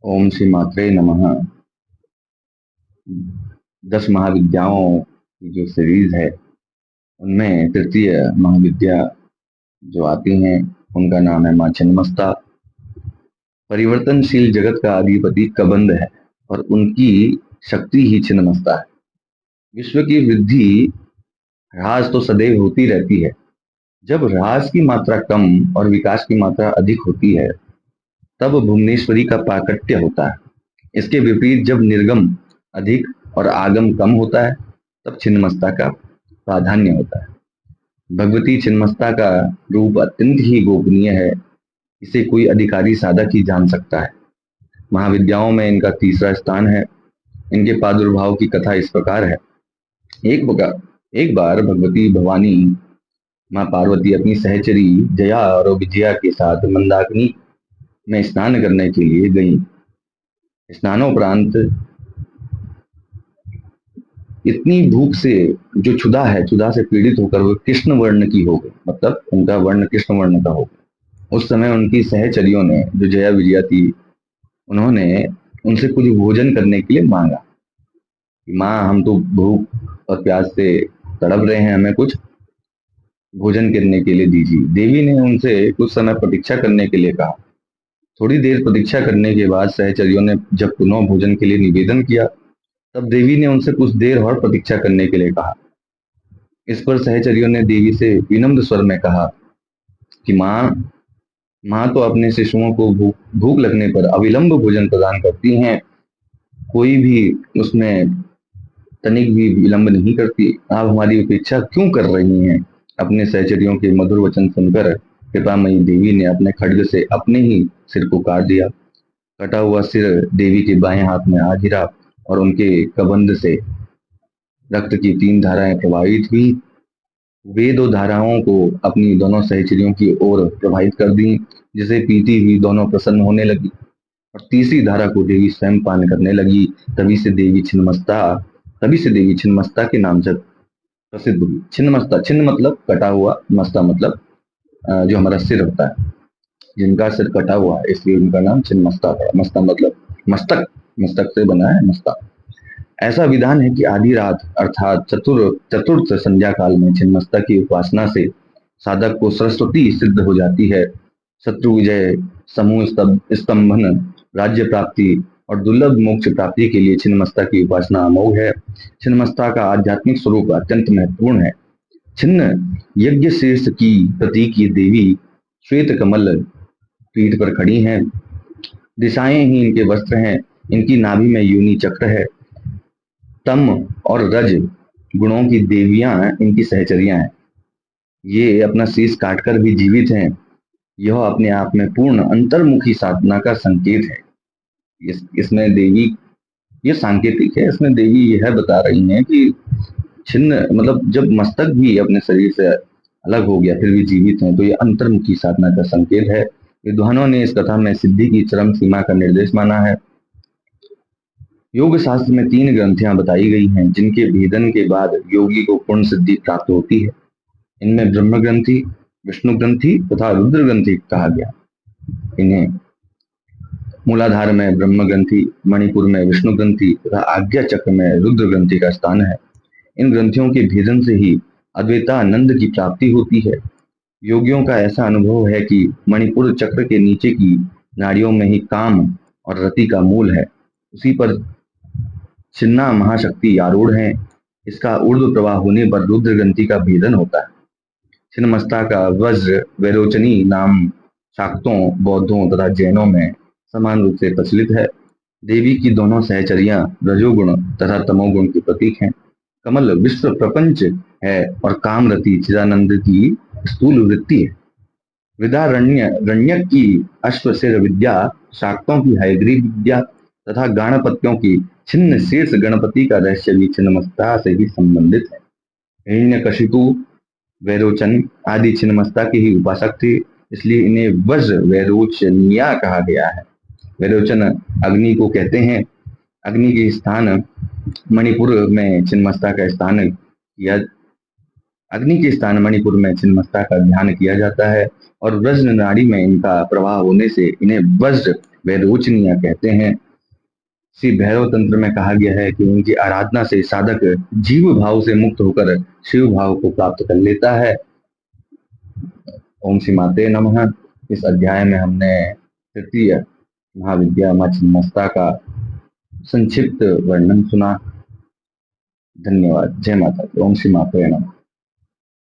ओम श्री मात्रे नमः। 10 महाविद्याओं की जो सीरीज है उनमें तृतीय महाविद्या जो आती हैं उनका नाम है माँ छिन्नमस्ता। परिवर्तनशील जगत का अधिपति कबंध है और उनकी शक्ति ही छिन्नमस्ता है। विश्व की वृद्धि ह्रास तो सदैव होती रहती है। जब ह्रास की मात्रा कम और विकास की मात्रा अधिक होती है तब भुवनेश्वरी का प्राकट्य होता है। इसके विपरीत जब निर्गम अधिक और आगम कम होता है तब छिन्नमस्ता का प्राधान्य होता है। भगवती छिन्नमस्ता का रूप अत्यंत ही गोपनीय है। इसे कोई अधिकारी साधक ही जान सकता है। महाविद्याओं में इनका तीसरा स्थान है। इनके प्रादुर्भाव की कथा इस प्रकार है। एक बार भगवती भवानी माँ पार्वती अपनी सहचरी जया और विजया के साथ मंदाकिनी में स्नान करने के लिए गई। स्नानोपरांत इतनी भूख से जो क्षुधा से पीड़ित होकर वो कृष्ण वर्ण की हो गई, मतलब उनका वर्ण कृष्ण वर्ण का हो गया। उस समय उनकी सहचरियों ने, जो जया विजया थी, उन्होंने उनसे कुछ भोजन करने के लिए मांगा कि माँ, हम तो भूख और प्यास से तड़प रहे हैं, हमें कुछ भोजन करने के लिए दीजिए। देवी ने उनसे कुछ समय प्रतीक्षा करने के लिए कहा। थोड़ी देर प्रतीक्षा करने के बाद सहचरियों ने जब पुनः भोजन के लिए निवेदन किया तब देवी ने उनसे कुछ देर और प्रतीक्षा करने के लिए कहा। इस पर सहचरियों ने देवी से विनम्र स्वर में कहा कि माँ, माँ तो अपने शिशुओं को भूख लगने पर अविलंब भोजन प्रदान करती हैं, कोई भी उसमें तनिक भी विलंब नहीं करती। आप हमारी उपेक्षा क्यों कर रही हैं? अपने सहचरियों के मधुर वचन सुनकर कृपामयी देवी ने अपने खड्ग से अपने ही सिर को काट दिया। कटा हुआ सिर देवी के बाएं हाथ में आ गिरा और उनके कबंध से रक्त की 3 धाराएं प्रवाहित हुई। वे 2 धाराओं को अपनी दोनों सहचरियों की ओर प्रवाहित कर दी, जिसे पीती हुई दोनों प्रसन्न होने लगी और तीसरी धारा को देवी स्वयं पान करने लगी। तभी से देवी छिन्नमस्ता के नाम से प्रसिद्ध हुई। छिन्नमस्ता, छिन्न मतलब कटा हुआ, मस्ता मतलब जो हमारा सिर होता है, जिनका सिर कटा हुआ है इसलिए उनका नाम छिन्नमस्ता पड़ा। मस्ता मतलब मस्तक, मस्तक से बना है मस्ता। ऐसा विधान है कि आधी रात अर्थात चतुर्थ संध्या काल में छिन्नमस्ता की उपासना से साधक को सरस्वती सिद्ध हो जाती है। शत्रु विजय, समूह स्तंभन, राज्य प्राप्ति और दुर्लभ मोक्ष प्राप्ति के लिए छिन्नमस्ता की उपासना अमोघ है। छिन्नमस्ता का आध्यात्मिक स्वरूप अत्यंत महत्वपूर्ण है। छिन्न यज्ञ शीर्ष की प्रतीक ये देवी श्वेत कमल पीठ पर खड़ी हैं। दिशाएं ही इनके वस्त्र हैं। इनकी नाभि में योनि चक्र है। तम और रज गुणों की देवियां इनकी सहचरियां हैं। ये अपना शीश काटकर भी जीवित हैं। यह अपने आप में पूर्ण अंतर्मुखी साधना का संकेत है। इसमें देवी, ये सांकेतिक है, इसमें देवी यह बता रही हैं कि छिन्न मतलब जब मस्तक भी अपने शरीर से अलग हो गया फिर भी जीवित है, तो ये अंतर्मुखी साधना का संकेत है। विद्वानों ने इस कथा में सिद्धि की चरम सीमा का निर्देश माना है। योग शास्त्र में 3 ग्रंथियां बताई गई हैं जिनके भेदन के बाद योगी को पूर्ण सिद्धि प्राप्त होती है। इनमें ब्रह्म ग्रंथि, विष्णु ग्रंथि तथा रुद्र ग्रंथि कहा गया। इन्हें मूलाधार में ब्रह्म ग्रंथि, मणिपुर में विष्णु ग्रंथि तथा आज्ञा चक्र में रुद्र ग्रंथि का स्थान है। इन ग्रंथियों के भेदन से ही अद्वैतानंद की प्राप्ति होती है। योगियों का ऐसा अनुभव है कि मणिपुर चक्र के नीचे की नाड़ियों में ही काम और रति का मूल है। उसी पर छिन्ना महाशक्ति आरूढ़ है। इसका ऊर्ध्व प्रवाह होने पर रुद्र ग्रंथि का भेदन होता है। छिन्नमस्ता का वज्र वैरोचनी नाम शाक्तों, बौद्धों तथा जैनों में समान रूप से प्रचलित है। देवी की दोनों सहचरियां रजोगुण तथा तमोगुण के प्रतीक हैं। कमल विश्व प्रपंच है और कामरति चिदानंद की स्थूल वृत्ति है। रण्यक की अश्वशिर विद्या, शाक्तों की हयग्रीव विद्या तथा गाणपत्यों की छिन्न शीर्ष गणपति का रहस्य भी छिन्नमस्ता से ही संबंधित है। हिरण्यकशिपु, वैरोचन आदि छिन्नमस्ता के ही उपासक थे, इसलिए इन्हें वज्र वैरोचनिया कहा गया है। वैरोचन अग्नि को कहते हैं। अग्नि के स्थान मणिपुर में छिन्नमस्ता का स्थान किया अग्नि के स्थान मणिपुर में छिन्नमस्ता का ध्यान किया जाता है और वज्र नाड़ी में इनका प्रवाह होने से इन्हें वज्र वेद उच्चनीय कहते हैं। श्री भैरव तंत्र में कहा गया है कि उनकी आराधना से साधक जीव भाव से मुक्त होकर शिव भाव को प्राप्त कर लेता है। ओम श्री माते नमः। इस अध्याय में हमने तृतीय महाविद्या मां छिन्नमस्ता का संक्षिप्त वर्णन सुना। धन्यवाद। जय माता दी। ओम श्री माते नमः।